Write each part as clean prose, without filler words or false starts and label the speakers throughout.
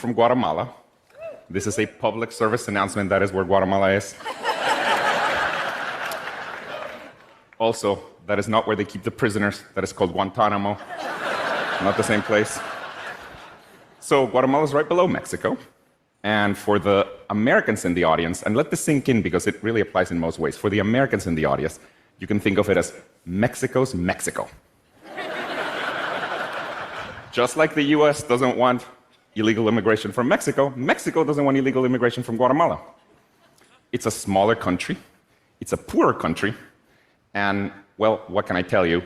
Speaker 1: from Guatemala. This is a public service announcement. That is where Guatemala is. Also, that is not where they keep the prisoners. That is called Guantanamo. Not the same place. So Guatemala is right below Mexico. And for the Americans in the audience, and let this sink in because it really applies in most ways. For the Americans in the audience, you can think of it as Mexico's Mexico. Just like the US doesn't want illegal immigration from Mexico, Mexico doesn't want illegal immigration from Guatemala. It's a smaller country, it's a poorer country, and, well, what can I tell you?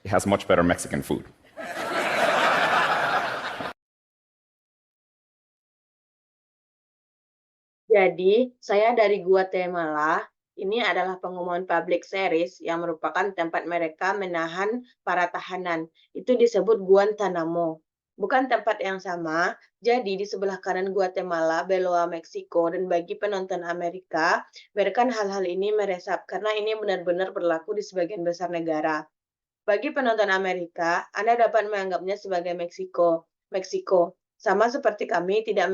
Speaker 1: It has much better Mexican food.
Speaker 2: Jadi, saya dari Guatemala. Ini adalah pengumuman public series yang merupakan tempat mereka menahan para tahanan. Itu disebut Guantanamo. Bukan tempat yang sama, jadi di sebelah kanan Guatemala, beloa Meksiko, dan bagi penonton Amerika, biarkan hal-hal ini meresap karena ini benar-benar berlaku di sebagian besar negara. Bagi penonton Amerika, Anda dapat menganggapnya sebagai Meksiko. Meksiko, sama seperti kami tidak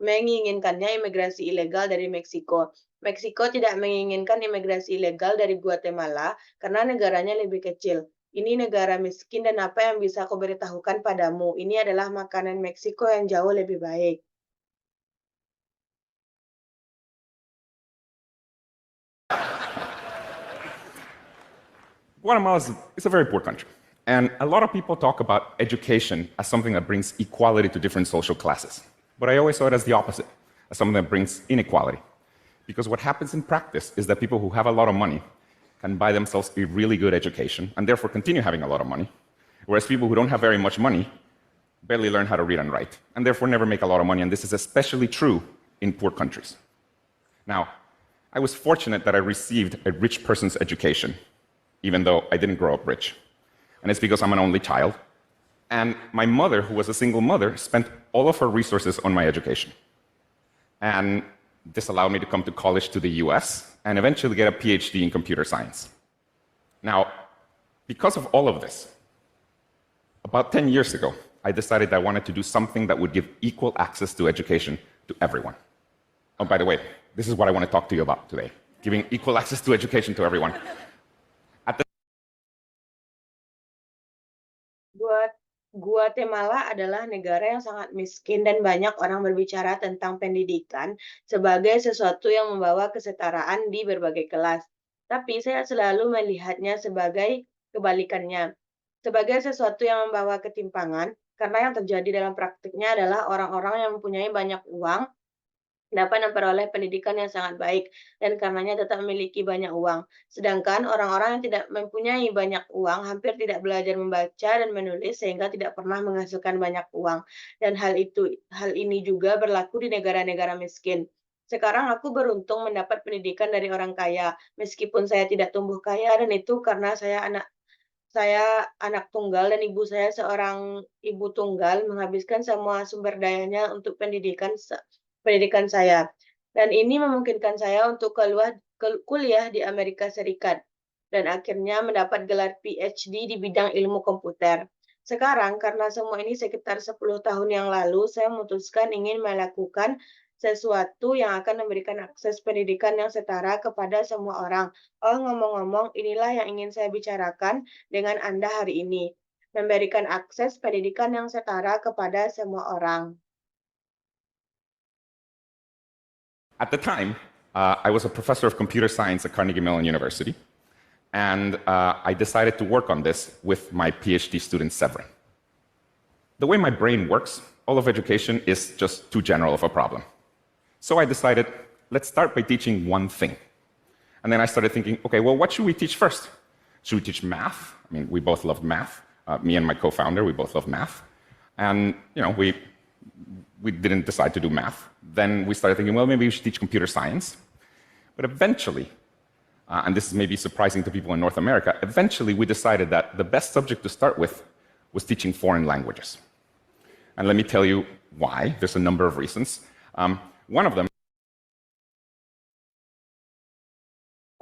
Speaker 2: menginginkannya imigrasi ilegal dari Meksiko. Meksiko tidak menginginkan imigrasi ilegal dari Guatemala karena negaranya lebih kecil. Ini negara miskin dan apa yang bisa aku beritahukan padamu, ini adalah makanan Meksiko yang jauh lebih baik.
Speaker 1: Guatemala is a very poor country. And a lot of people talk about education as something that brings equality to different social classes. But I always saw it as the opposite, as something that brings inequality. Because what happens in practice is that people who have a lot of money can buy themselves a really good education and therefore continue having a lot of money, whereas people who don't have very much money barely learn how to read and write and therefore never make a lot of money. And this is especially true in poor countries. Now, I was fortunate that I received a rich person's education, even though I didn't grow up rich. And it's because I'm an only child. And my mother, who was a single mother, spent all of her resources on my education. And this allowed me to come to college to the US and eventually get a PhD in computer science. Now, because of all of this, about 10 years ago, I decided I wanted to do something that would give equal access to education to everyone. Oh, by the way, this is what I want to talk to you about today, giving equal access to education to everyone.
Speaker 2: Guatemala adalah negara yang sangat miskin dan banyak orang berbicara tentang pendidikan sebagai sesuatu yang membawa kesetaraan di berbagai kelas. Tapi saya selalu melihatnya sebagai kebalikannya, sebagai sesuatu yang membawa ketimpangan, karena yang terjadi dalam praktiknya adalah orang-orang yang mempunyai banyak uang dapat memperoleh pendidikan yang sangat baik dan karenanya tetap memiliki banyak uang. Sedangkan orang-orang yang tidak mempunyai banyak uang hampir tidak belajar membaca dan menulis sehingga tidak pernah menghasilkan banyak uang. Dan hal ini juga berlaku di negara-negara miskin. Sekarang aku beruntung mendapat pendidikan dari orang kaya, meskipun saya tidak tumbuh kaya dan itu karena saya anak tunggal dan ibu saya seorang ibu tunggal menghabiskan semua sumber dayanya untuk pendidikan saya. Dan ini memungkinkan saya untuk kuliah di Amerika Serikat dan akhirnya mendapat gelar PhD di bidang ilmu komputer. Sekarang karena semua ini sekitar 10 tahun yang lalu, saya memutuskan ingin melakukan sesuatu yang akan memberikan akses pendidikan yang setara kepada semua orang. Oh, ngomong-ngomong, inilah yang ingin saya bicarakan dengan Anda hari ini. Memberikan akses pendidikan yang setara kepada semua orang.
Speaker 1: At the time, I was a professor of computer science at Carnegie Mellon University, and I decided to work on this with my PhD student, Severin. The way my brain works, all of education is just too general of a problem. So I decided, let's start by teaching one thing. And then I started thinking, okay, well, what should we teach first? Should we teach math? I mean, we both loved math. Me and my co-founder, we both love math. And, we didn't decide to do math. Then we started thinking, well, maybe we should teach computer science. But eventually, and this is maybe surprising to people in North America, eventually we decided that the best subject to start with was teaching foreign languages. And let me tell you why. There's a number of reasons. One of them.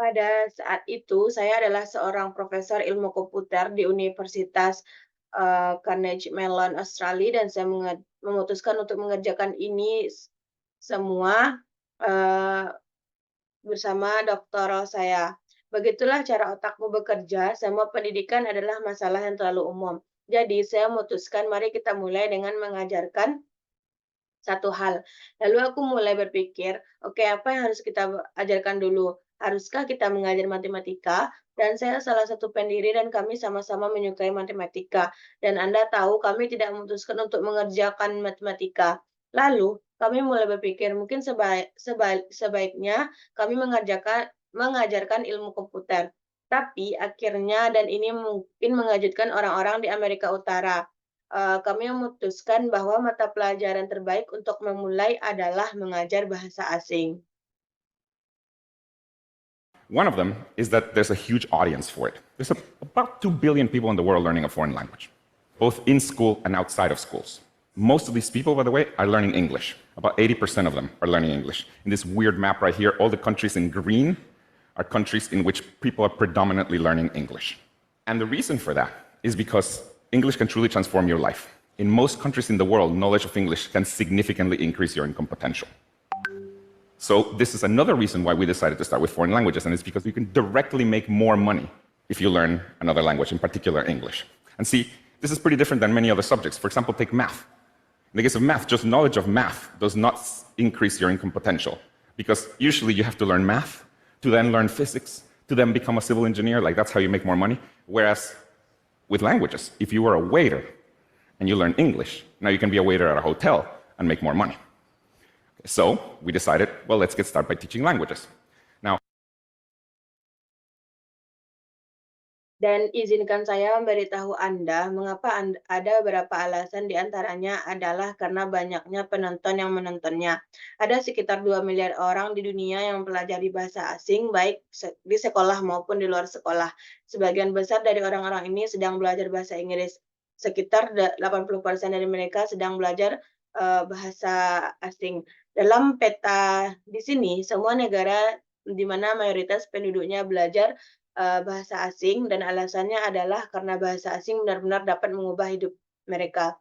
Speaker 2: Pada saat itu, saya adalah seorang profesor ilmu komputer di Universitas Carnegie Mellon Australia, dan saya memutuskan untuk mengerjakan ini semua bersama doktoral saya. Begitulah cara otakmu bekerja, semua pendidikan adalah masalah yang terlalu umum. Jadi saya memutuskan mari kita mulai dengan mengajarkan satu hal. Lalu aku mulai berpikir, oke, apa yang harus kita ajarkan dulu? Haruskah kita mengajar matematika? Dan saya salah satu pendiri dan kami sama-sama menyukai matematika. Dan Anda tahu kami tidak memutuskan untuk mengerjakan matematika. Lalu kami mulai berpikir mungkin sebaiknya kami mengajarkan ilmu komputer. Tapi akhirnya, dan ini mungkin mengejutkan orang-orang di Amerika Utara, kami memutuskan bahwa mata pelajaran terbaik untuk memulai adalah mengajar bahasa asing.
Speaker 1: One of them is that there's a huge audience for it. There's about 2 billion people in the world learning a foreign language, both in school and outside of schools. Most of these people, by the way, are learning English. About 80% of them are learning English. In this weird map right here, all the countries in green are countries in which people are predominantly learning English. And the reason for that is because English can truly transform your life. In most countries in the world, knowledge of English can significantly increase your income potential. So this is another reason why we decided to start with foreign languages, and it's because you can directly make more money if you learn another language, in particular English. And see, this is pretty different than many other subjects. For example, take math. In the case of math, just knowledge of math does not increase your income potential, because usually you have to learn math to then learn physics, to then become a civil engineer, like that's how you make more money. Whereas with languages, if you were a waiter and you learn English, now you can be a waiter at a hotel and make more money. So we decided, well, let's get started by teaching languages. Now,
Speaker 2: Dan izinkan saya memberitahu Anda mengapa ada beberapa alasan, di antaranya adalah karena banyaknya penonton yang menontonnya. Ada sekitar 2 miliar orang di dunia yang mempelajari bahasa asing, baik di sekolah maupun di luar sekolah. Sebagian besar dari orang-orang ini sedang belajar bahasa Inggris. Sekitar 80% dari mereka sedang belajar bahasa asing. Dalam peta di sini, semua negara di mana mayoritas penduduknya belajar bahasa asing, dan alasannya adalah karena bahasa asing benar-benar dapat mengubah hidup mereka.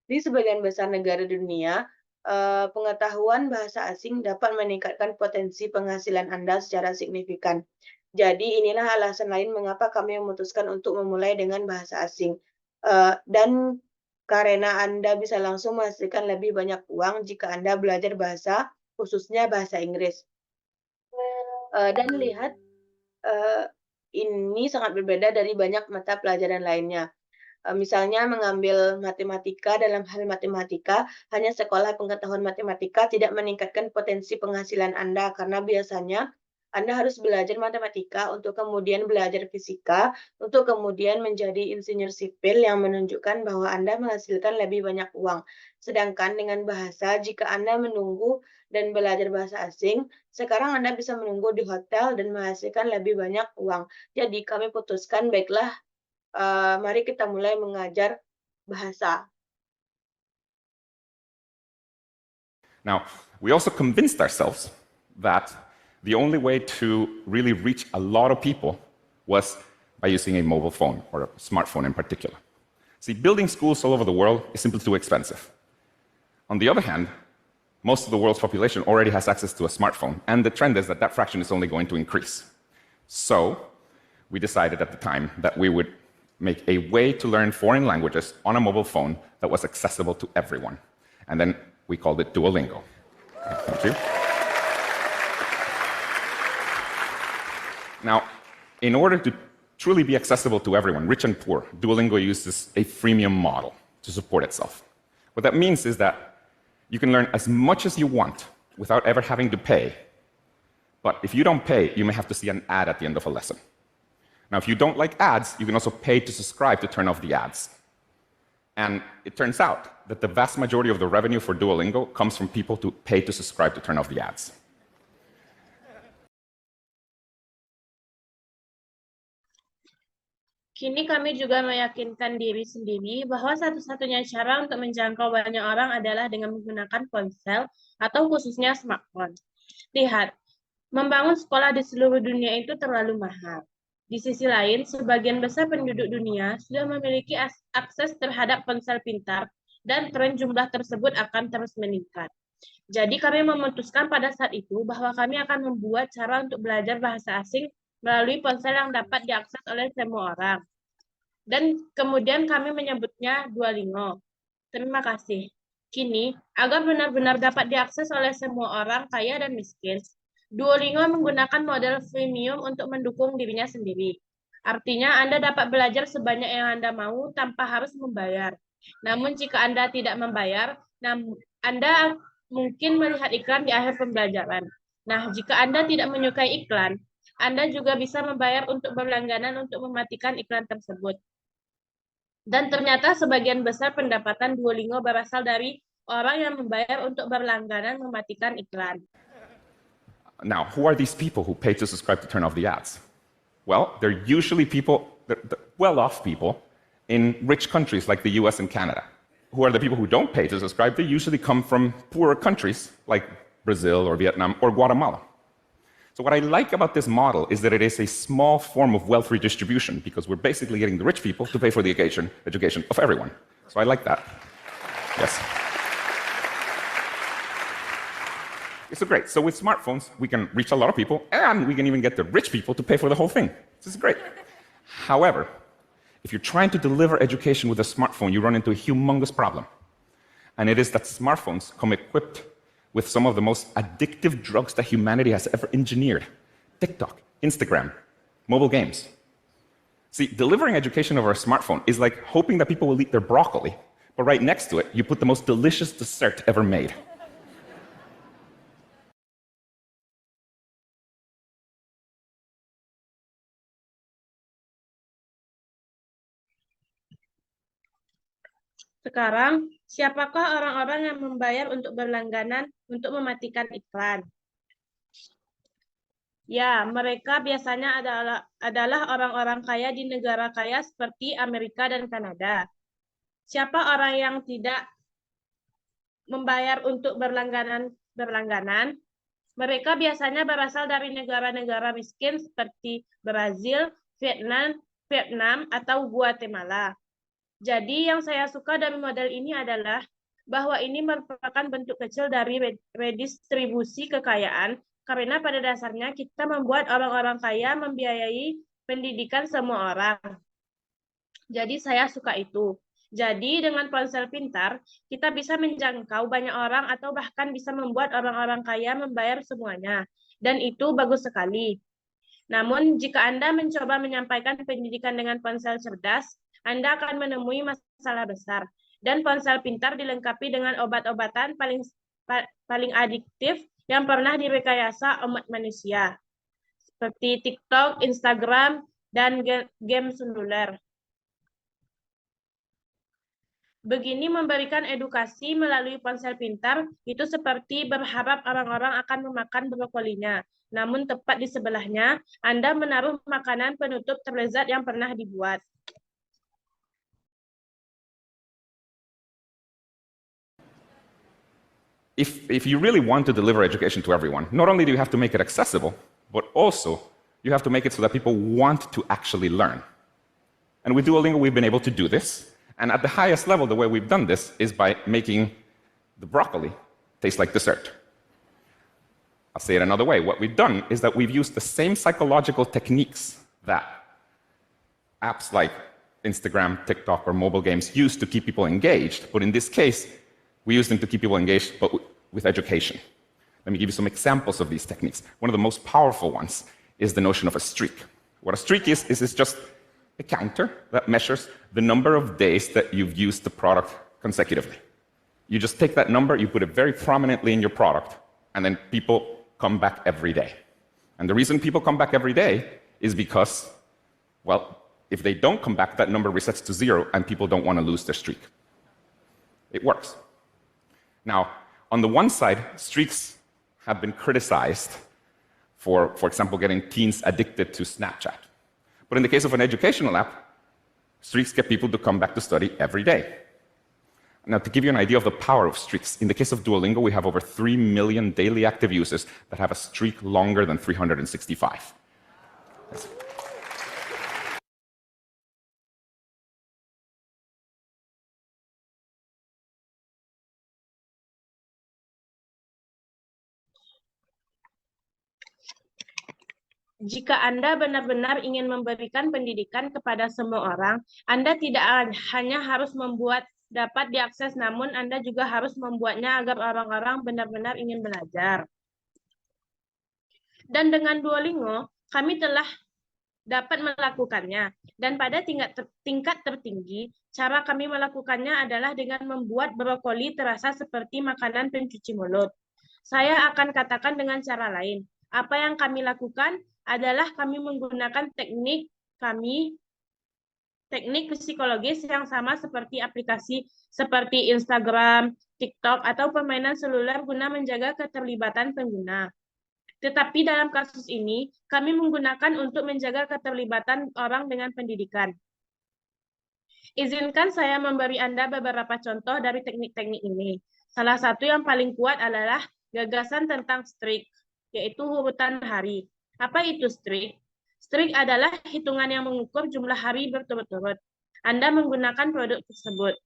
Speaker 2: Di sebagian besar negara di dunia, pengetahuan bahasa asing dapat meningkatkan potensi penghasilan Anda secara signifikan. Jadi inilah alasan lain mengapa kami memutuskan untuk memulai dengan bahasa asing. Dan karena Anda bisa langsung menghasilkan lebih banyak uang jika Anda belajar bahasa, khususnya bahasa Inggris. Dan lihat, ini sangat berbeda dari banyak mata pelajaran lainnya. Misalnya mengambil matematika, dalam hal matematika, hanya sekolah pengetahuan matematika tidak meningkatkan potensi penghasilan Anda, karena biasanya Anda harus belajar matematika untuk kemudian belajar fisika, untuk kemudian menjadi insinyur sipil yang menunjukkan bahwa Anda menghasilkan lebih banyak uang. Sedangkan dengan bahasa, jika Anda menunggu dan belajar bahasa asing, sekarang Anda bisa menunggu di hotel dan menghasilkan lebih banyak uang. Jadi kami putuskan, baiklah, mari kita mulai mengajar bahasa.
Speaker 1: now, we also convinced ourselves that the only way to really reach a lot of people was by using a mobile phone, or a smartphone in particular. See, building schools all over the world is simply too expensive. On the other hand, most of the world's population already has access to a smartphone, and the trend is that that fraction is only going to increase. So we decided at the time that we would make a way to learn foreign languages on a mobile phone that was accessible to everyone. And then we called it Duolingo. Thank you. Now, in order to truly be accessible to everyone, rich and poor, Duolingo uses a freemium model to support itself. What that means is that you can learn as much as you want without ever having to pay. But if you don't pay, you may have to see an ad at the end of a lesson. Now, if you don't like ads, you can also pay to subscribe to turn off the ads. And it turns out that the vast majority of the revenue for Duolingo comes from people who pay to subscribe to turn off the ads.
Speaker 3: Kini kami juga meyakinkan diri sendiri bahwa satu-satunya cara untuk menjangkau banyak orang adalah dengan menggunakan ponsel atau khususnya smartphone. Lihat, membangun sekolah di seluruh dunia itu terlalu mahal. Di sisi lain, sebagian besar penduduk dunia sudah memiliki akses terhadap ponsel pintar dan tren jumlah tersebut akan terus meningkat. Jadi kami memutuskan pada saat itu bahwa kami akan membuat cara untuk belajar bahasa asing melalui ponsel yang dapat diakses oleh semua orang. Dan kemudian kami menyebutnya Duolingo. Terima kasih. Kini, agar benar-benar dapat diakses oleh semua orang, kaya dan miskin, Duolingo menggunakan model freemium untuk mendukung dirinya sendiri. Artinya, Anda dapat belajar sebanyak yang Anda mau tanpa harus membayar. Namun, jika Anda tidak membayar, Anda mungkin melihat iklan di akhir pembelajaran. Nah, jika Anda tidak menyukai iklan, Anda juga bisa membayar untuk berlangganan untuk mematikan iklan tersebut. Dan ternyata sebagian besar pendapatan Duolingo berasal dari orang yang membayar untuk berlangganan mematikan iklan.
Speaker 1: Now, who are these people who pay to subscribe to turn off the ads? Well, they're usually people, they're well-off people in rich countries like the US and Canada. Who are the people who don't pay to subscribe? They usually come from poorer countries like Brazil or Vietnam or Guatemala. So what I like about this model is that it is a small form of wealth redistribution because we're basically getting the rich people to pay for the education of everyone. So I like that. Yes. It's great. So with smartphones, we can reach a lot of people, and we can even get the rich people to pay for the whole thing. This is great. However, if you're trying to deliver education with a smartphone, you run into a humongous problem. And it is that smartphones come equipped with some of the most addictive drugs that humanity has ever engineered. TikTok, Instagram, mobile games. See, delivering education over a smartphone is like hoping that people will eat their broccoli, but right next to it, you put the most delicious dessert ever made.
Speaker 3: Sekarang, siapakah orang-orang yang membayar untuk berlangganan untuk mematikan iklan? Ya, mereka biasanya adalah orang-orang kaya di negara kaya seperti Amerika dan Kanada. Siapa orang yang tidak membayar untuk berlangganan? Mereka biasanya berasal dari negara-negara miskin seperti Brazil, Vietnam, atau Guatemala. Jadi yang saya suka dari model ini adalah bahwa ini merupakan bentuk kecil dari redistribusi kekayaan, karena pada dasarnya kita membuat orang-orang kaya membiayai pendidikan semua orang. Jadi saya suka itu. Jadi dengan ponsel pintar, kita bisa menjangkau banyak orang atau bahkan bisa membuat orang-orang kaya membayar semuanya. Dan itu bagus sekali. Namun jika Anda mencoba menyampaikan pendidikan dengan ponsel cerdas, Anda akan menemui masalah besar. Dan ponsel pintar dilengkapi dengan obat-obatan paling adiktif yang pernah direkayasa umat manusia, seperti TikTok, Instagram, dan game seluler. Begini memberikan edukasi melalui ponsel pintar, itu seperti berharap orang-orang akan memakan brokolinya. Namun tepat di sebelahnya, Anda menaruh makanan penutup terlezat yang pernah dibuat.
Speaker 1: If you really want to deliver education to everyone, not only do you have to make it accessible, but also you have to make it so that people want to actually learn. And with Duolingo, we've been able to do this. And at the highest level, the way we've done this is by making the broccoli taste like dessert. I'll say it another way. What we've done is that we've used the same psychological techniques that apps like Instagram, TikTok, or mobile games use to keep people engaged, but in this case, we use them to keep people engaged, but with education. Let me give you some examples of these techniques. One of the most powerful ones is the notion of a streak. What a streak is just a counter that measures the number of days that you've used the product consecutively. You just take that number, you put it very prominently in your product, and then people come back every day. And the reason people come back every day is because, well, if they don't come back, that number resets to 0, and people don't want to lose their streak. It works. Now, on the one side, streaks have been criticized for example, getting teens addicted to Snapchat. But in the case of an educational app, streaks get people to come back to study every day. Now, to give you an idea of the power of streaks, in the case of Duolingo, we have over 3 million daily active users that have a streak longer than 365.
Speaker 3: Jika Anda benar-benar ingin memberikan pendidikan kepada semua orang, Anda tidak hanya harus membuat dapat diakses, namun Anda juga harus membuatnya agar orang-orang benar-benar ingin belajar. Dan dengan Duolingo, kami telah dapat melakukannya. Dan pada tingkat tertinggi, cara kami melakukannya adalah dengan membuat brokoli terasa seperti makanan pencuci mulut. Saya akan katakan dengan cara lain. Apa yang kami lakukan adalah kami menggunakan teknik psikologis yang sama seperti aplikasi seperti Instagram, TikTok, atau permainan seluler guna menjaga keterlibatan pengguna. Tetapi dalam kasus ini, kami menggunakan untuk menjaga keterlibatan orang dengan pendidikan. Izinkan saya memberi Anda beberapa contoh dari teknik-teknik ini. Salah satu yang paling kuat adalah gagasan tentang streak, yaitu urutan hari. Apa itu streak? Streak adalah hitungan yang mengukur jumlah hari berturut-turut. Anda menggunakan produk tersebut.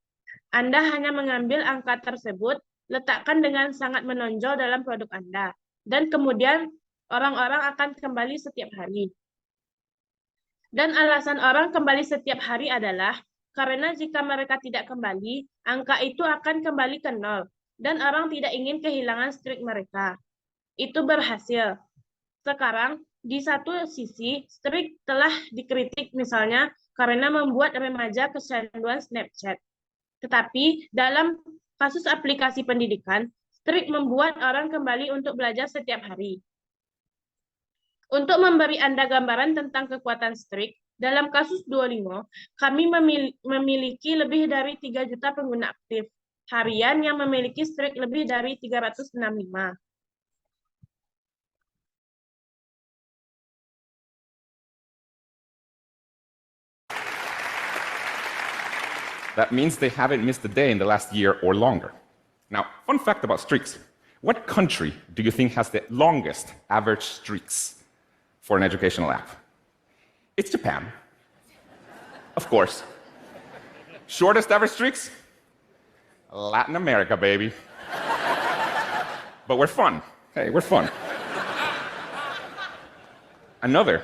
Speaker 3: Anda hanya mengambil angka tersebut, letakkan dengan sangat menonjol dalam produk Anda. Dan kemudian orang-orang akan kembali setiap hari. Dan alasan orang kembali setiap hari adalah karena jika mereka tidak kembali, angka itu akan kembali ke nol. Dan orang tidak ingin kehilangan streak mereka. Itu berhasil. Sekarang, di satu sisi, streak telah dikritik misalnya karena membuat remaja kecanduan Snapchat. Tetapi dalam kasus aplikasi pendidikan, streak membuat orang kembali untuk belajar setiap hari. Untuk memberi Anda gambaran tentang kekuatan streak, dalam kasus Duolingo, kami memiliki lebih dari 3 juta pengguna aktif harian yang memiliki streak lebih dari 365.
Speaker 1: That means they haven't missed a day in the last year or longer. Now, fun fact about streaks. What country do you think has the longest average streaks for an educational app? It's Japan. Of course. Shortest average streaks? Latin America, baby. But we're fun. Hey, we're fun. Another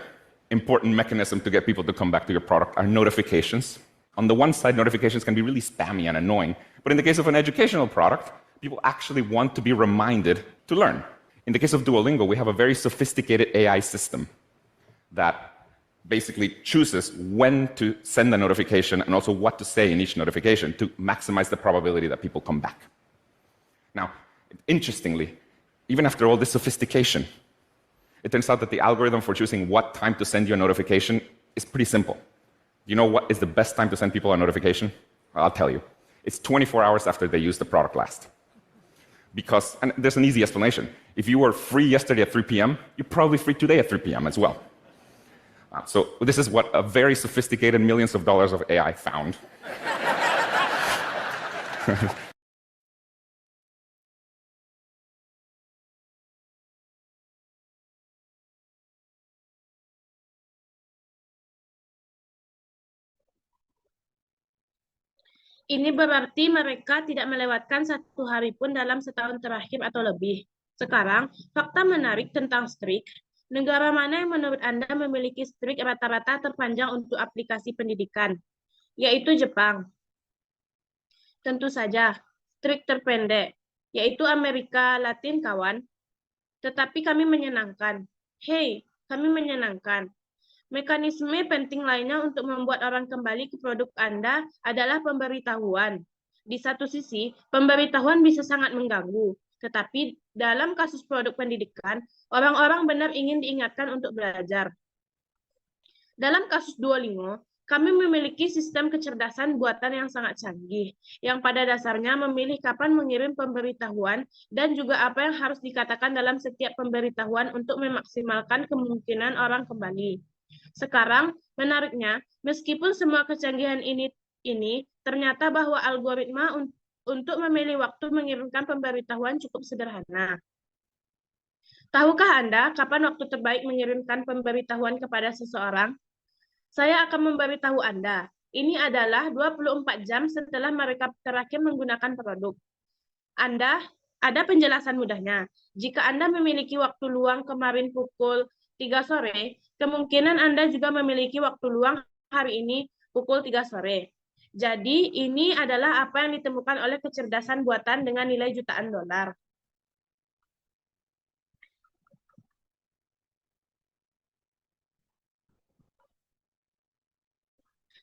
Speaker 1: important mechanism to get people to come back to your product are notifications. On the one side, notifications can be really spammy and annoying, but in the case of an educational product, people actually want to be reminded to learn. In the case of Duolingo, we have a very sophisticated AI system that basically chooses when to send a notification and also what to say in each notification to maximize the probability that people come back. Now, interestingly, even after all this sophistication, it turns out that the algorithm for choosing what time to send you a notification is pretty simple. You know what is the best time to send people a notification? I'll tell you. It's 24 hours after they used the product last. Because, and there's an easy explanation. If you were free yesterday at 3 p.m., you're probably free today at 3 p.m. as well. So this is what a very sophisticated millions of dollars of AI found.
Speaker 3: Ini berarti mereka tidak melewatkan 1 hari pun dalam setahun terakhir atau lebih. Sekarang, fakta menarik tentang streak. Negara mana yang menurut Anda memiliki streak rata-rata terpanjang untuk aplikasi pendidikan? Yaitu Jepang. Tentu saja, streak terpendek, yaitu Amerika Latin, kawan. Tetapi kami menyenangkan. Hey, kami menyenangkan. Mekanisme penting lainnya untuk membuat orang kembali ke produk Anda adalah pemberitahuan. Di satu sisi, pemberitahuan bisa sangat mengganggu, tetapi dalam kasus produk pendidikan, orang-orang benar ingin diingatkan untuk belajar. Dalam kasus Duolingo, kami memiliki sistem kecerdasan buatan yang sangat canggih, yang pada dasarnya memilih kapan mengirim pemberitahuan dan juga apa yang harus dikatakan dalam setiap pemberitahuan untuk memaksimalkan kemungkinan orang kembali. Sekarang, menariknya, meskipun semua kecanggihan ini ternyata bahwa algoritma untuk memilih waktu mengirimkan pemberitahuan cukup sederhana. Tahukah Anda kapan waktu terbaik mengirimkan pemberitahuan kepada seseorang? Saya akan memberitahu Anda. Ini adalah 24 jam setelah mereka terakhir menggunakan produk. Ada penjelasan mudahnya. Jika Anda memiliki waktu luang kemarin pukul 3 sore, kemungkinan Anda juga memiliki waktu luang hari ini pukul 3 sore. Jadi ini adalah apa yang ditemukan oleh kecerdasan buatan dengan nilai jutaan dolar.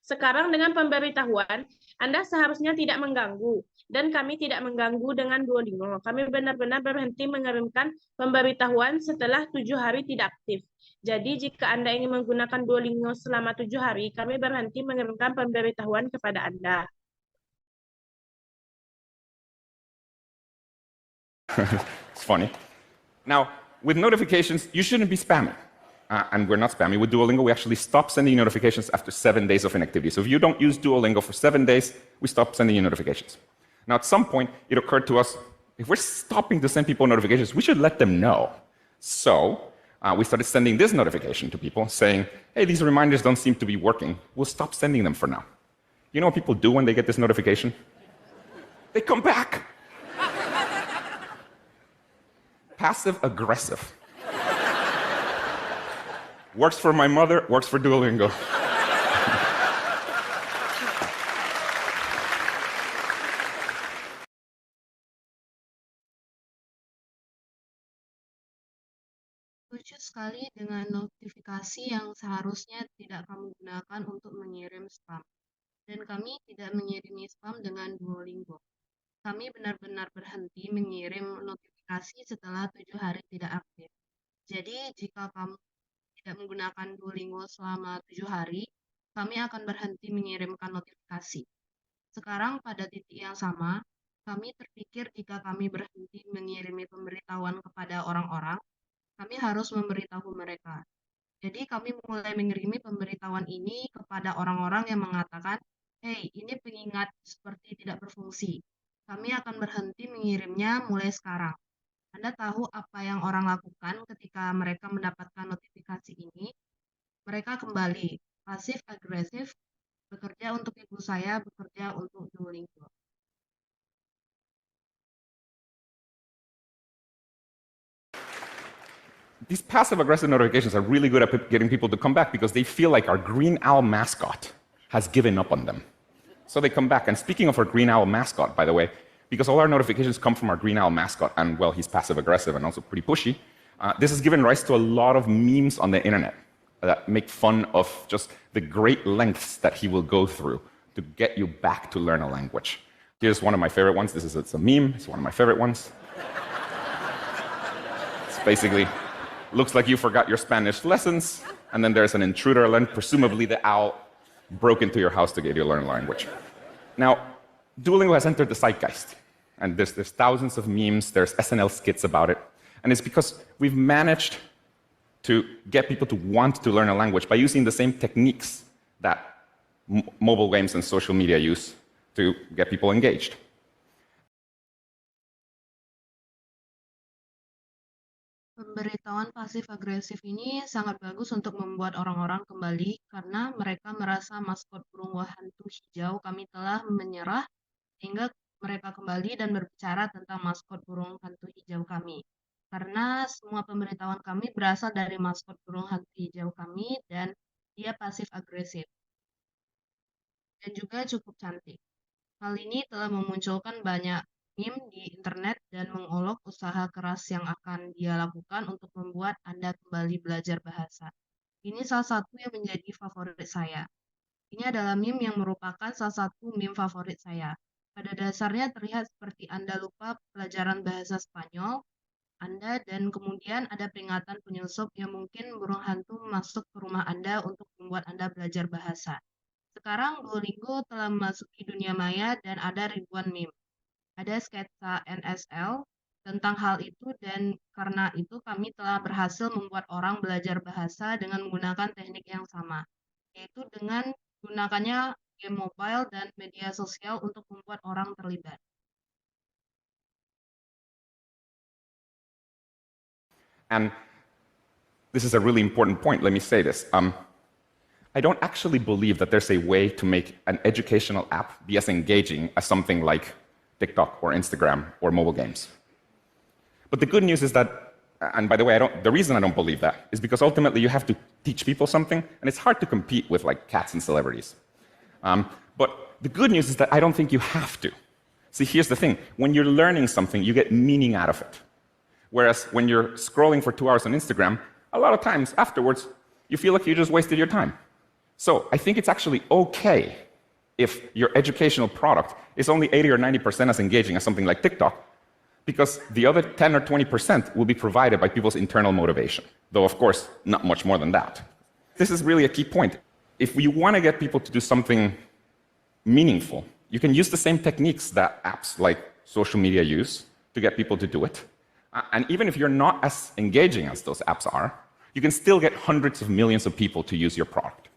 Speaker 3: Sekarang dengan pemberitahuan, Anda seharusnya tidak mengganggu, dan kami tidak mengganggu dengan Duolingo. Kami benar-benar berhenti mengirimkan pemberitahuan setelah 7 hari tidak aktif. Jadi jika Anda ingin menggunakan Duolingo selama 7 hari, kami berhenti mengirimkan pemberitahuan kepada Anda.
Speaker 1: It's funny. Now, with notifications, you shouldn't be spamming. And we're not spamming. With Duolingo, we actually stop sending notifications after 7 days of inactivity. So if you don't use Duolingo for 7 days, we stop sending you notifications. Now, at some point, it occurred to us, if we're stopping to send people notifications, we should let them know. So we started sending this notification to people saying, hey, these reminders don't seem to be working. We'll stop sending them for now. You know what people do when they get this notification? They come back. Passive aggressive. Works for my mother, works for Duolingo.
Speaker 4: Lucu sekali dengan notifikasi yang seharusnya tidak kamu gunakan untuk mengirim spam. Dan kami tidak mengirimi spam dengan Duolingo. Kami benar-benar berhenti mengirim notifikasi setelah 7 hari tidak aktif. Jadi jika kamu tidak menggunakan Duolingo selama 7 hari, kami akan berhenti mengirimkan notifikasi. Sekarang pada titik yang sama, kami terpikir jika kami berhenti mengirimi pemberitahuan kepada orang-orang, kami harus memberitahu mereka. Jadi kami mulai mengirimi pemberitahuan ini kepada orang-orang yang mengatakan, hey, ini pengingat seperti tidak berfungsi. Kami akan berhenti mengirimnya mulai sekarang. Anda tahu apa yang orang lakukan ketika mereka mendapatkan notifikasi ini? Mereka kembali, pasif-agresif, bekerja untuk ibu saya, bekerja untuk Duolingo.
Speaker 1: These passive-aggressive notifications are really good at getting people to come back because they feel like our green owl mascot has given up on them. So they come back. And speaking of our green owl mascot, by the way, because all our notifications come from our green owl mascot, and well, he's passive-aggressive and also pretty pushy, this has given rise to a lot of memes on the internet that make fun of just the great lengths that he will go through to get you back to learn a language. Here's one of my favorite ones. It's a meme. It's one of my favorite ones. It's basically, looks like you forgot your Spanish lessons, and then there's an intruder alert. Presumably the owl broke into your house to get you to learn a language. Now, Duolingo has entered the zeitgeist, and there's thousands of memes, there's SNL skits about it, and it's because we've managed to get people to want to learn a language by using the same techniques that mobile games and social media use to get people engaged.
Speaker 4: Pemberitahuan pasif-agresif ini sangat bagus untuk membuat orang-orang kembali karena mereka merasa maskot burung hantu hijau kami telah menyerah, sehingga mereka kembali dan berbicara tentang maskot burung hantu hijau kami. Karena semua pemberitahuan kami berasal dari maskot burung hantu hijau kami dan dia pasif-agresif. Dan juga cukup cantik. Hal ini telah memunculkan banyak meme di internet dan mengolok usaha keras yang akan dia lakukan untuk membuat Anda kembali belajar bahasa. Ini salah satu yang menjadi favorit saya. Ini adalah meme yang merupakan salah satu meme favorit saya. Pada dasarnya terlihat seperti Anda lupa pelajaran bahasa Spanyol, Anda, dan kemudian ada peringatan penyusup yang mungkin burung hantu masuk ke rumah Anda untuk membuat Anda belajar bahasa. Sekarang Duolingo telah memasuki dunia maya dan ada ribuan meme. Ada sketsa NSL tentang hal itu dan karena itu kami telah berhasil membuat orang belajar bahasa dengan menggunakan teknik yang sama, yaitu dengan gunakannya game mobile dan media sosial untuk membuat orang terlibat.
Speaker 1: And this is a really important point. Let me say this. I don't actually believe that there's a way to make an educational app be as engaging as something like TikTok or Instagram or mobile games. But the good news is that And by the way, the reason I don't believe that is because ultimately you have to teach people something, and it's hard to compete with like cats and celebrities. But the good news is that I don't think you have to. See, here's the thing. When you're learning something, you get meaning out of it. Whereas when you're scrolling for 2 hours on Instagram, a lot of times afterwards, you feel like you just wasted your time. So I think it's actually okay if your educational product is only 80 or 90% as engaging as something like TikTok, because the other 10 or 20% will be provided by people's internal motivation, though of course, not much more than that. This is really a key point. If you want to get people to do something meaningful, you can use the same techniques that apps like social media use to get people to do it. And even if you're not as engaging as those apps are, you can still get hundreds of millions of people to use your product.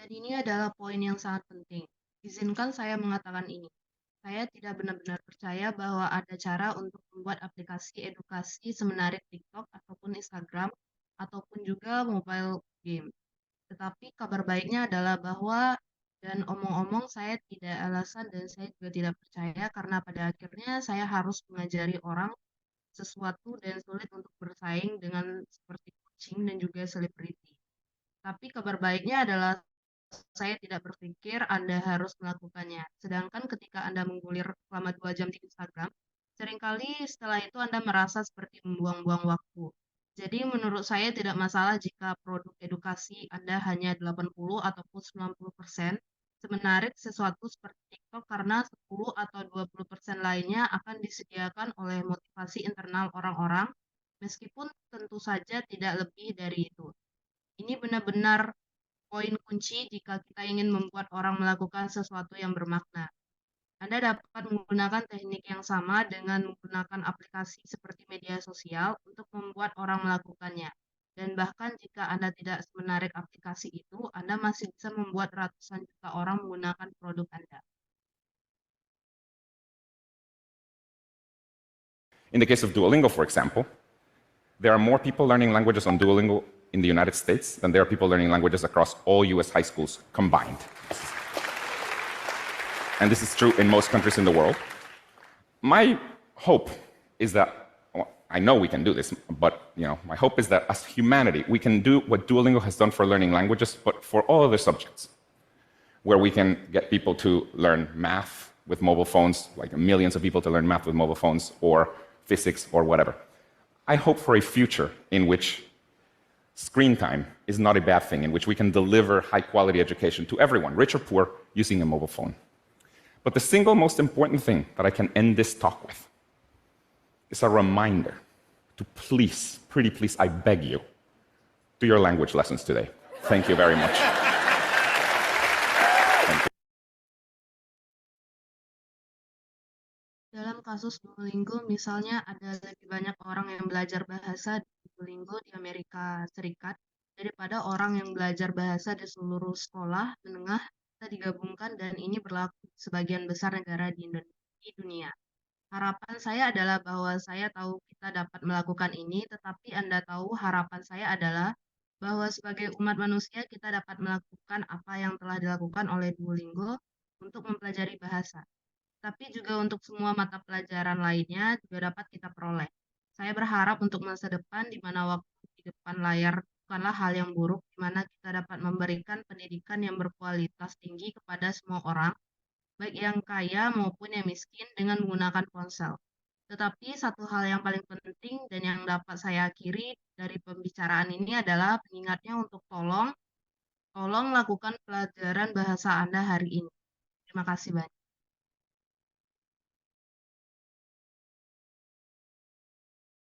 Speaker 4: Dan ini adalah poin yang sangat penting. Izinkan saya mengatakan ini. Saya tidak benar-benar percaya bahwa ada cara untuk membuat aplikasi edukasi semenarik TikTok ataupun Instagram ataupun juga mobile game. Tetapi kabar baiknya adalah bahwa, dan omong-omong saya tidak alasan dan saya juga tidak percaya karena pada akhirnya saya harus mengajari orang sesuatu dan sulit untuk bersaing dengan seperti kucing dan juga selebriti. Tapi kabar baiknya adalah saya tidak berpikir Anda harus melakukannya. Sedangkan ketika Anda menggulir selama 2 jam di Instagram, seringkali setelah itu Anda merasa seperti membuang-buang waktu. Jadi menurut saya tidak masalah jika produk edukasi Anda hanya 80 ataupun 90%, semenarik sesuatu seperti TikTok karena 10 atau 20% lainnya akan disediakan oleh motivasi internal orang-orang, meskipun tentu saja tidak lebih dari itu. Ini benar-benar poin kunci jika kita ingin membuat orang melakukan sesuatu yang bermakna. Anda dapat menggunakan teknik yang sama dengan menggunakan aplikasi seperti media sosial untuk membuat orang melakukannya. Dan bahkan jika Anda tidak menarik aplikasi itu, Anda masih bisa membuat ratusan juta orang menggunakan produk Anda.
Speaker 1: In the case of Duolingo, for example, there are more people learning languages on Duolingo in the United States than there are people learning languages across all US high schools combined. And this is true in most countries in the world. My hope is that, well, I know we can do this, but my hope is that as humanity, we can do what Duolingo has done for learning languages, but for all other subjects, where we can get people to learn math with mobile phones, like millions of people to learn math with mobile phones, or physics, or whatever. I hope for a future in which screen time is not a bad thing, in which we can deliver high-quality education to everyone, rich or poor, using a mobile phone. But the single most important thing that I can end this talk with is a reminder to please, pretty please, I beg you, do your language lessons today. Thank you very much.
Speaker 4: Dalam kasus Duolingo, misalnya ada lebih banyak orang yang belajar bahasa di Duolingo di Amerika Serikat daripada orang yang belajar bahasa di seluruh sekolah menengah kita digabungkan, dan ini berlaku di sebagian besar negara di dunia. Harapan saya adalah bahwa saya tahu kita dapat melakukan ini, tetapi Anda tahu harapan saya adalah bahwa sebagai umat manusia kita dapat melakukan apa yang telah dilakukan oleh Duolingo untuk mempelajari bahasa. Tapi juga untuk semua mata pelajaran lainnya juga dapat kita peroleh. Saya berharap untuk masa depan di mana waktu di depan layar bukanlah hal yang buruk, di mana kita dapat memberikan pendidikan yang berkualitas tinggi kepada semua orang, baik yang kaya maupun yang miskin, dengan menggunakan ponsel. Tetapi satu hal yang paling penting dan yang dapat saya akhiri dari pembicaraan ini adalah pengingatnya untuk tolong lakukan pelajaran bahasa Anda hari ini. Terima kasih banyak.